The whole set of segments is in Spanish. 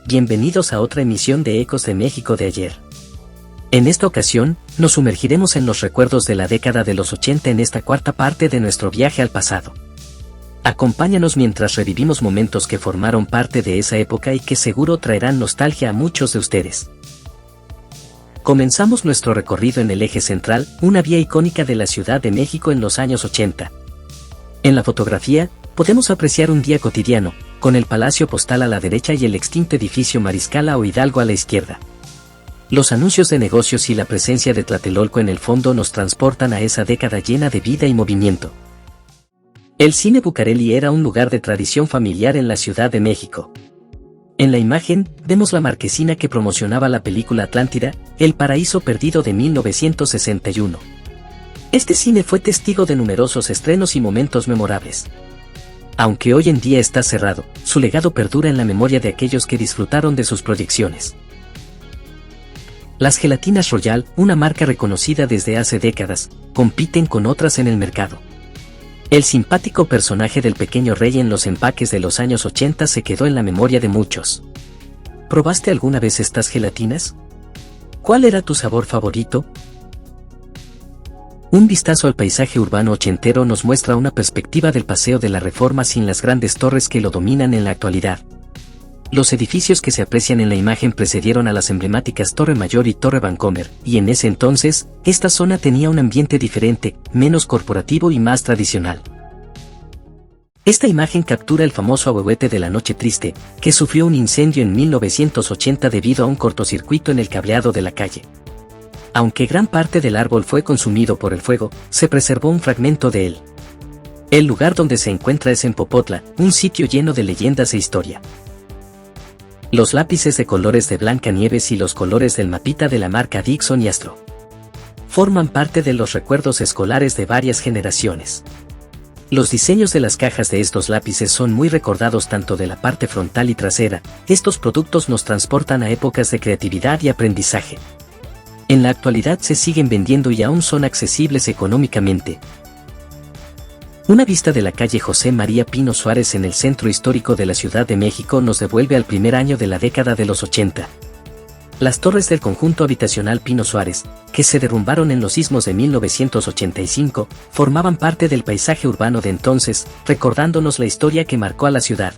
bienvenidos a otra emisión de Ecos de México de ayer. En esta ocasión, nos sumergiremos en los recuerdos de la década de los 80 en esta cuarta parte de nuestro viaje al pasado. Acompáñanos mientras revivimos momentos que formaron parte de esa época y que seguro traerán nostalgia a muchos de ustedes. Comenzamos nuestro recorrido en el eje central, una vía icónica de la Ciudad de México en los años 80. En la fotografía, podemos apreciar un día cotidiano, con el Palacio Postal a la derecha y el extinto edificio Mariscala o Hidalgo a la izquierda. Los anuncios de negocios y la presencia de Tlatelolco en el fondo nos transportan a esa década llena de vida y movimiento. El cine Bucareli era un lugar de tradición familiar en la Ciudad de México. En la imagen, vemos la marquesina que promocionaba la película Atlántida, El Paraíso Perdido de 1961. Este cine fue testigo de numerosos estrenos y momentos memorables. Aunque hoy en día está cerrado, su legado perdura en la memoria de aquellos que disfrutaron de sus proyecciones. Las gelatinas Royal, una marca reconocida desde hace décadas, compiten con otras en el mercado. El simpático personaje del pequeño rey en los empaques de los años 80 se quedó en la memoria de muchos. ¿Probaste alguna vez estas gelatinas? ¿Cuál era tu sabor favorito? Un vistazo al paisaje urbano ochentero nos muestra una perspectiva del Paseo de la Reforma sin las grandes torres que lo dominan en la actualidad. Los edificios que se aprecian en la imagen precedieron a las emblemáticas Torre Mayor y Torre Vancomer, y en ese entonces, esta zona tenía un ambiente diferente, menos corporativo y más tradicional. Esta imagen captura el famoso ahuehuete de la Noche Triste, que sufrió un incendio en 1980 debido a un cortocircuito en el cableado de la calle. Aunque gran parte del árbol fue consumido por el fuego, se preservó un fragmento de él. El lugar donde se encuentra es en Popotla, un sitio lleno de leyendas e historia. Los lápices de colores de Blancanieves y los colores del mapita de la marca Dixon y Astro forman parte de los recuerdos escolares de varias generaciones. Los diseños de las cajas de estos lápices son muy recordados tanto de la parte frontal y trasera. Estos productos nos transportan a épocas de creatividad y aprendizaje. En la actualidad se siguen vendiendo y aún son accesibles económicamente. Una vista de la calle José María Pino Suárez en el centro histórico de la Ciudad de México nos devuelve al primer año de la década de los 80. Las torres del conjunto habitacional Pino Suárez, que se derrumbaron en los sismos de 1985, formaban parte del paisaje urbano de entonces, recordándonos la historia que marcó a la ciudad.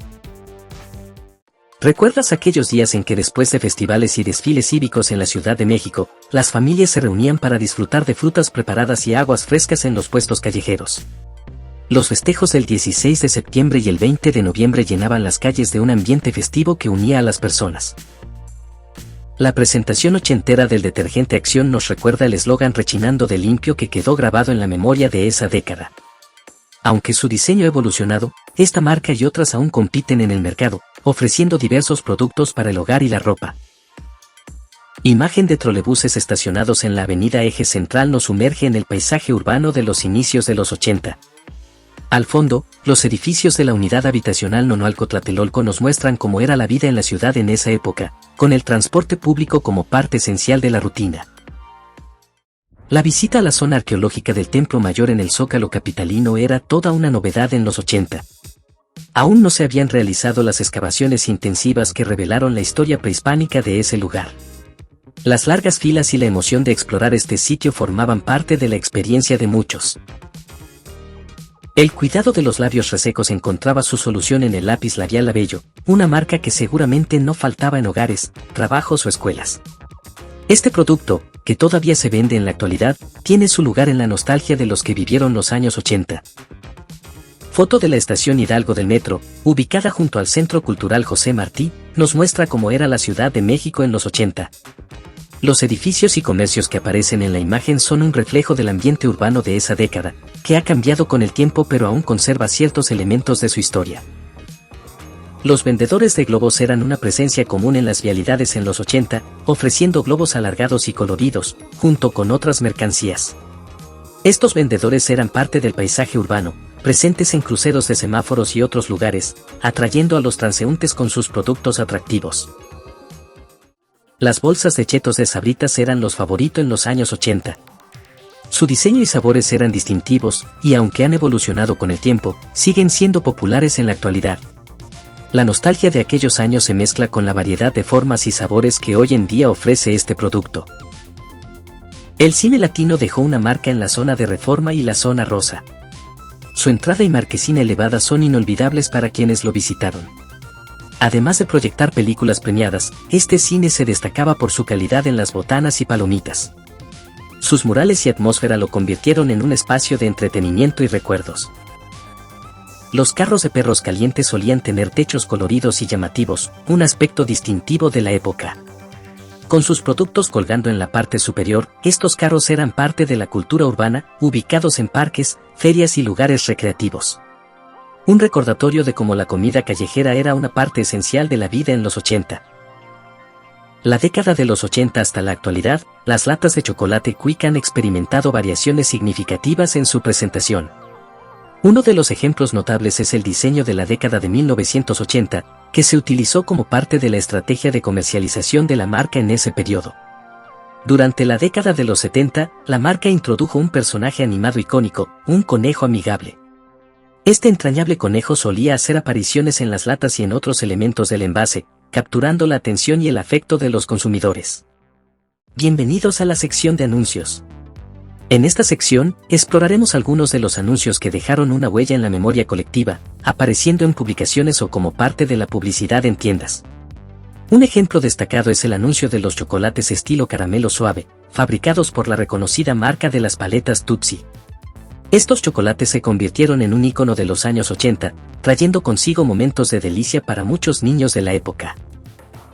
¿Recuerdas aquellos días en que después de festivales y desfiles cívicos en la Ciudad de México, las familias se reunían para disfrutar de frutas preparadas y aguas frescas en los puestos callejeros? Los festejos del 16 de septiembre y el 20 de noviembre llenaban las calles de un ambiente festivo que unía a las personas. La presentación ochentera del detergente Acción nos recuerda el eslogan rechinando de limpio que quedó grabado en la memoria de esa década. Aunque su diseño ha evolucionado, esta marca y otras aún compiten en el mercado, ofreciendo diversos productos para el hogar y la ropa. Imagen de trolebuses estacionados en la avenida Eje Central nos sumerge en el paisaje urbano de los inicios de los 80. Al fondo, los edificios de la unidad habitacional Nonoalco Tlatelolco nos muestran cómo era la vida en la ciudad en esa época, con el transporte público como parte esencial de la rutina. La visita a la zona arqueológica del Templo Mayor en el Zócalo capitalino era toda una novedad en los 80. Aún no se habían realizado las excavaciones intensivas que revelaron la historia prehispánica de ese lugar. Las largas filas y la emoción de explorar este sitio formaban parte de la experiencia de muchos. El cuidado de los labios resecos encontraba su solución en el lápiz labial Labello, una marca que seguramente no faltaba en hogares, trabajos o escuelas. Este producto, que todavía se vende en la actualidad, tiene su lugar en la nostalgia de los que vivieron los años 80. Foto de la estación Hidalgo del metro, ubicada junto al Centro Cultural José Martí, nos muestra cómo era la Ciudad de México en los 80. Los edificios y comercios que aparecen en la imagen son un reflejo del ambiente urbano de esa década, que ha cambiado con el tiempo pero aún conserva ciertos elementos de su historia. Los vendedores de globos eran una presencia común en las vialidades en los 80, ofreciendo globos alargados y coloridos, junto con otras mercancías. Estos vendedores eran parte del paisaje urbano, presentes en cruceros de semáforos y otros lugares, atrayendo a los transeúntes con sus productos atractivos. Las bolsas de chetos de Sabritas eran los favoritos en los años 80. Su diseño y sabores eran distintivos, y aunque han evolucionado con el tiempo, siguen siendo populares en la actualidad. La nostalgia de aquellos años se mezcla con la variedad de formas y sabores que hoy en día ofrece este producto. El cine latino dejó una marca en la zona de Reforma y la zona rosa. Su entrada y marquesina elevada son inolvidables para quienes lo visitaron. Además de proyectar películas premiadas, este cine se destacaba por su calidad en las botanas y palomitas. Sus murales y atmósfera lo convirtieron en un espacio de entretenimiento y recuerdos. Los carros de perros calientes solían tener techos coloridos y llamativos, un aspecto distintivo de la época. Con sus productos colgando en la parte superior, estos carros eran parte de la cultura urbana, ubicados en parques, ferias y lugares recreativos. Un recordatorio de cómo la comida callejera era una parte esencial de la vida en los 80. La década de los 80 hasta la actualidad, las latas de chocolate Quick han experimentado variaciones significativas en su presentación. Uno de los ejemplos notables es el diseño de la década de 1980, que se utilizó como parte de la estrategia de comercialización de la marca en ese periodo. Durante la década de los 70, la marca introdujo un personaje animado icónico, un conejo amigable. Este entrañable conejo solía hacer apariciones en las latas y en otros elementos del envase, capturando la atención y el afecto de los consumidores. Bienvenidos a la sección de anuncios. En esta sección, exploraremos algunos de los anuncios que dejaron una huella en la memoria colectiva, apareciendo en publicaciones o como parte de la publicidad en tiendas. Un ejemplo destacado es el anuncio de los chocolates estilo caramelo suave, fabricados por la reconocida marca de las paletas Tutsi. Estos chocolates se convirtieron en un ícono de los años 80, trayendo consigo momentos de delicia para muchos niños de la época.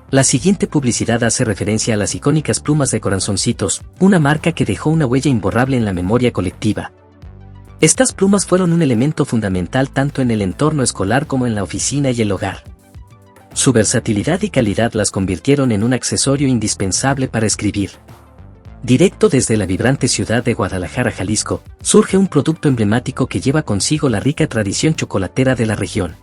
La siguiente publicidad hace referencia a las icónicas plumas de corazoncitos, una marca que dejó una huella imborrable en la memoria colectiva. Estas plumas fueron un elemento fundamental tanto en el entorno escolar como en la oficina y el hogar. Su versatilidad y calidad las convirtieron en un accesorio indispensable para escribir. Directo desde la vibrante ciudad de Guadalajara, Jalisco, surge un producto emblemático que lleva consigo la rica tradición chocolatera de la región.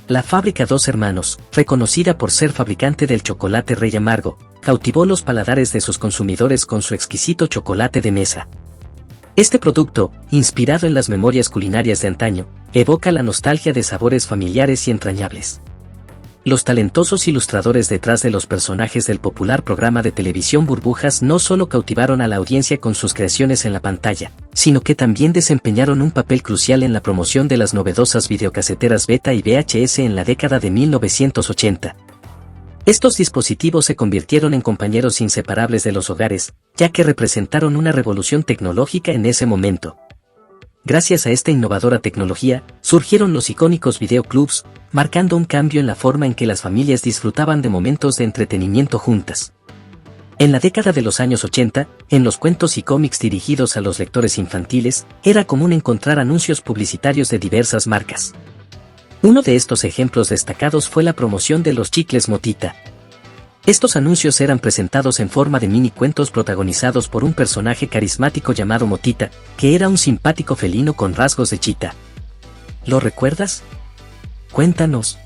La fábrica Dos Hermanos, reconocida por ser fabricante del chocolate Rey Amargo, cautivó los paladares de sus consumidores con su exquisito chocolate de mesa. Este producto, inspirado en las memorias culinarias de antaño, evoca la nostalgia de sabores familiares y entrañables. Los talentosos ilustradores detrás de los personajes del popular programa de televisión Burbujas no solo cautivaron a la audiencia con sus creaciones en la pantalla, sino que también desempeñaron un papel crucial en la promoción de las novedosas videocaseteras Beta y VHS en la década de 1980. Estos dispositivos se convirtieron en compañeros inseparables de los hogares, ya que representaron una revolución tecnológica en ese momento. Gracias a esta innovadora tecnología, surgieron los icónicos videoclubs, marcando un cambio en la forma en que las familias disfrutaban de momentos de entretenimiento juntas. En la década de los años 80, en los cuentos y cómics dirigidos a los lectores infantiles, era común encontrar anuncios publicitarios de diversas marcas. Uno de estos ejemplos destacados fue la promoción de los chicles Motita. Estos anuncios eran presentados en forma de mini cuentos protagonizados por un personaje carismático llamado Motita, que era un simpático felino con rasgos de chita. ¿Lo recuerdas? Cuéntanos.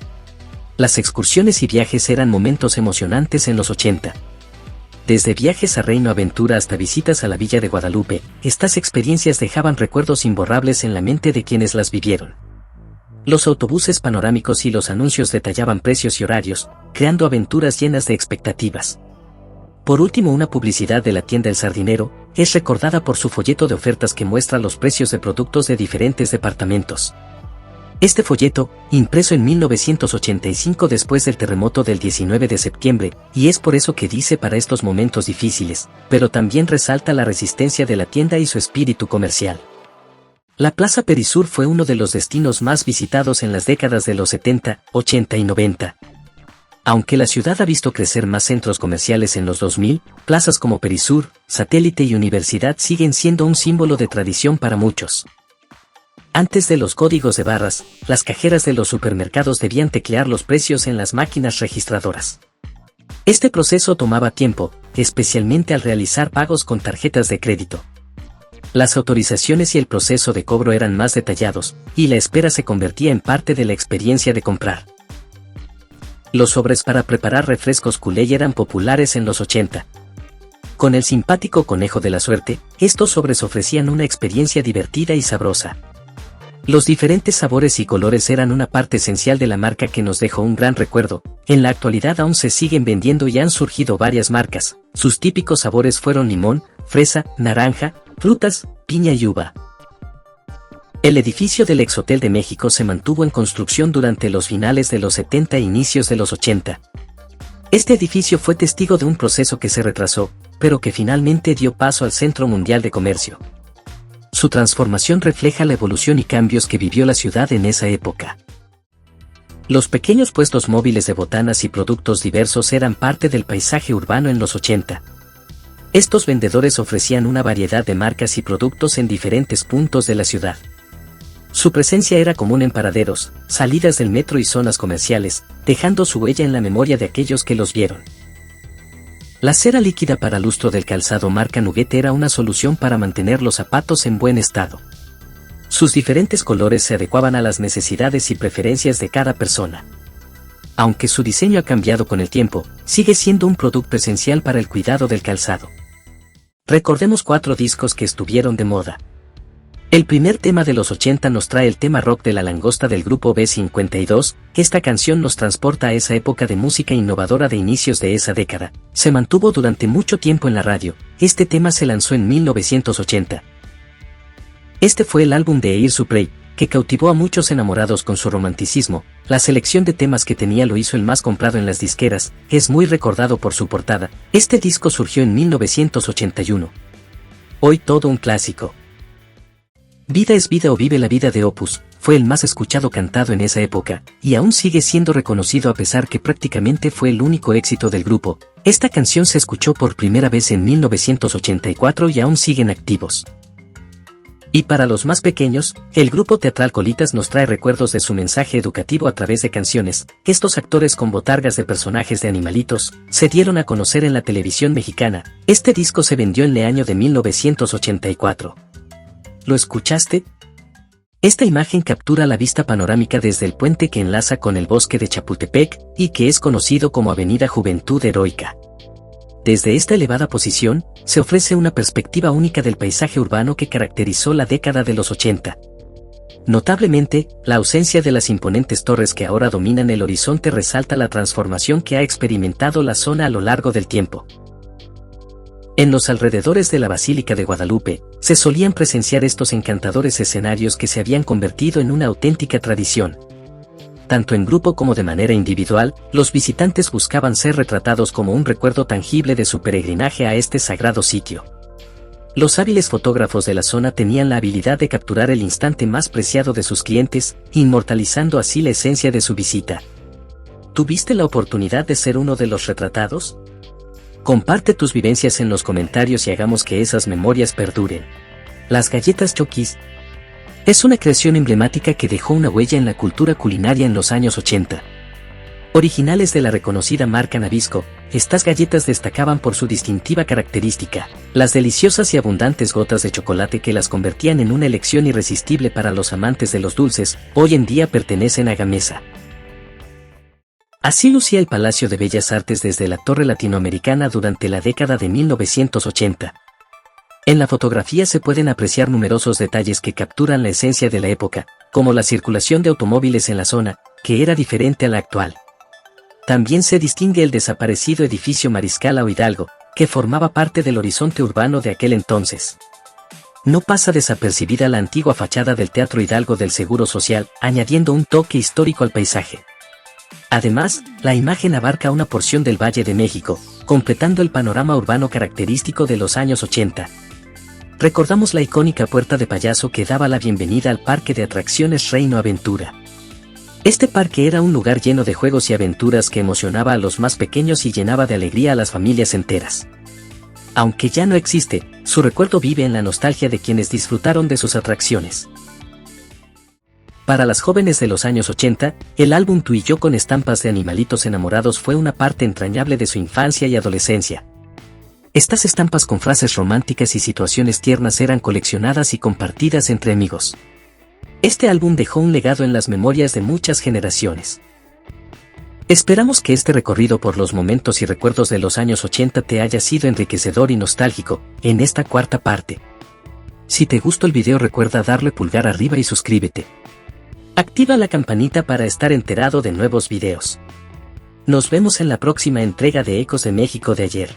Las excursiones y viajes eran momentos emocionantes en los 80. Desde viajes a Reino Aventura hasta visitas a la Villa de Guadalupe, estas experiencias dejaban recuerdos imborrables en la mente de quienes las vivieron. Los autobuses panorámicos y los anuncios detallaban precios y horarios, creando aventuras llenas de expectativas. Por último, una publicidad de la tienda El Sardinero es recordada por su folleto de ofertas que muestra los precios de productos de diferentes departamentos. Este folleto, impreso en 1985 después del terremoto del 19 de septiembre, y es por eso que dice para estos momentos difíciles, pero también resalta la resistencia de la tienda y su espíritu comercial. La Plaza Perisur fue uno de los destinos más visitados en las décadas de los 70, 80 y 90. Aunque la ciudad ha visto crecer más centros comerciales en los 2000, plazas como Perisur, Satélite y Universidad siguen siendo un símbolo de tradición para muchos. Antes de los códigos de barras, las cajeras de los supermercados debían teclear los precios en las máquinas registradoras. Este proceso tomaba tiempo, especialmente al realizar pagos con tarjetas de crédito. Las autorizaciones y el proceso de cobro eran más detallados, y la espera se convertía en parte de la experiencia de comprar. Los sobres para preparar refrescos Kool-Aid eran populares en los 80. Con el simpático conejo de la suerte, estos sobres ofrecían una experiencia divertida y sabrosa. Los diferentes sabores y colores eran una parte esencial de la marca que nos dejó un gran recuerdo. En la actualidad aún se siguen vendiendo y han surgido varias marcas. Sus típicos sabores fueron limón, fresa, naranja, frutas, piña y uva. El edificio del Ex-Hotel de México se mantuvo en construcción durante los finales de los 70 e inicios de los 80. Este edificio fue testigo de un proceso que se retrasó, pero que finalmente dio paso al Centro Mundial de Comercio. Su transformación refleja la evolución y cambios que vivió la ciudad en esa época. Los pequeños puestos móviles de botanas y productos diversos eran parte del paisaje urbano en los 80. Estos vendedores ofrecían una variedad de marcas y productos en diferentes puntos de la ciudad. Su presencia era común en paraderos, salidas del metro y zonas comerciales, dejando su huella en la memoria de aquellos que los vieron. La cera líquida para lustro del calzado marca Nugget era una solución para mantener los zapatos en buen estado. Sus diferentes colores se adecuaban a las necesidades y preferencias de cada persona. Aunque su diseño ha cambiado con el tiempo, sigue siendo un producto esencial para el cuidado del calzado. Recordemos 4 discos que estuvieron de moda. El primer tema de los 80 nos trae el tema rock de La Langosta del grupo B52. Esta canción nos transporta a esa época de música innovadora de inicios de esa década. Se mantuvo durante mucho tiempo en la radio. Este tema se lanzó en 1980. Este fue el álbum de Air Supply, que cautivó a muchos enamorados con su romanticismo. La selección de temas que tenía lo hizo el más comprado en las disqueras. Es muy recordado por su portada. Este disco surgió en 1981. Hoy todo un clásico. Vida es vida o Vive la vida de Opus, fue el más escuchado cantado en esa época, y aún sigue siendo reconocido a pesar que prácticamente fue el único éxito del grupo. Esta canción se escuchó por primera vez en 1984 y aún siguen activos. Y para los más pequeños, el grupo teatral Colitas nos trae recuerdos de su mensaje educativo a través de canciones. Estos actores con botargas de personajes de animalitos, se dieron a conocer en la televisión mexicana. Este disco se vendió en el año de 1984. ¿Lo escuchaste? Esta imagen captura la vista panorámica desde el puente que enlaza con el bosque de Chapultepec, y que es conocido como Avenida Juventud Heroica. Desde esta elevada posición, se ofrece una perspectiva única del paisaje urbano que caracterizó la década de los 80. Notablemente, la ausencia de las imponentes torres que ahora dominan el horizonte resalta la transformación que ha experimentado la zona a lo largo del tiempo. En los alrededores de la Basílica de Guadalupe, se solían presenciar estos encantadores escenarios que se habían convertido en una auténtica tradición. Tanto en grupo como de manera individual, los visitantes buscaban ser retratados como un recuerdo tangible de su peregrinaje a este sagrado sitio. Los hábiles fotógrafos de la zona tenían la habilidad de capturar el instante más preciado de sus clientes, inmortalizando así la esencia de su visita. ¿Tuviste la oportunidad de ser uno de los retratados? Comparte tus vivencias en los comentarios y hagamos que esas memorias perduren. Las galletas Chokis es una creación emblemática que dejó una huella en la cultura culinaria en los años 80. Originales de la reconocida marca Nabisco, estas galletas destacaban por su distintiva característica, las deliciosas y abundantes gotas de chocolate que las convertían en una elección irresistible para los amantes de los dulces. Hoy en día pertenecen a Gamesa. Así lucía el Palacio de Bellas Artes desde la Torre Latinoamericana durante la década de 1980. En la fotografía se pueden apreciar numerosos detalles que capturan la esencia de la época, como la circulación de automóviles en la zona, que era diferente a la actual. También se distingue el desaparecido edificio Mariscal o Hidalgo, que formaba parte del horizonte urbano de aquel entonces. No pasa desapercibida la antigua fachada del Teatro Hidalgo del Seguro Social, añadiendo un toque histórico al paisaje. Además, la imagen abarca una porción del Valle de México, completando el panorama urbano característico de los años 80. Recordamos la icónica puerta de payaso que daba la bienvenida al parque de atracciones Reino Aventura. Este parque era un lugar lleno de juegos y aventuras que emocionaba a los más pequeños y llenaba de alegría a las familias enteras. Aunque ya no existe, su recuerdo vive en la nostalgia de quienes disfrutaron de sus atracciones. Para las jóvenes de los años 80, el álbum Tú y yo con estampas de animalitos enamorados fue una parte entrañable de su infancia y adolescencia. Estas estampas con frases románticas y situaciones tiernas eran coleccionadas y compartidas entre amigos. Este álbum dejó un legado en las memorias de muchas generaciones. Esperamos que este recorrido por los momentos y recuerdos de los años 80 te haya sido enriquecedor y nostálgico en esta cuarta parte. Si te gustó el video recuerda darle pulgar arriba y suscríbete. Activa la campanita para estar enterado de nuevos videos. Nos vemos en la próxima entrega de Ecos de México de ayer.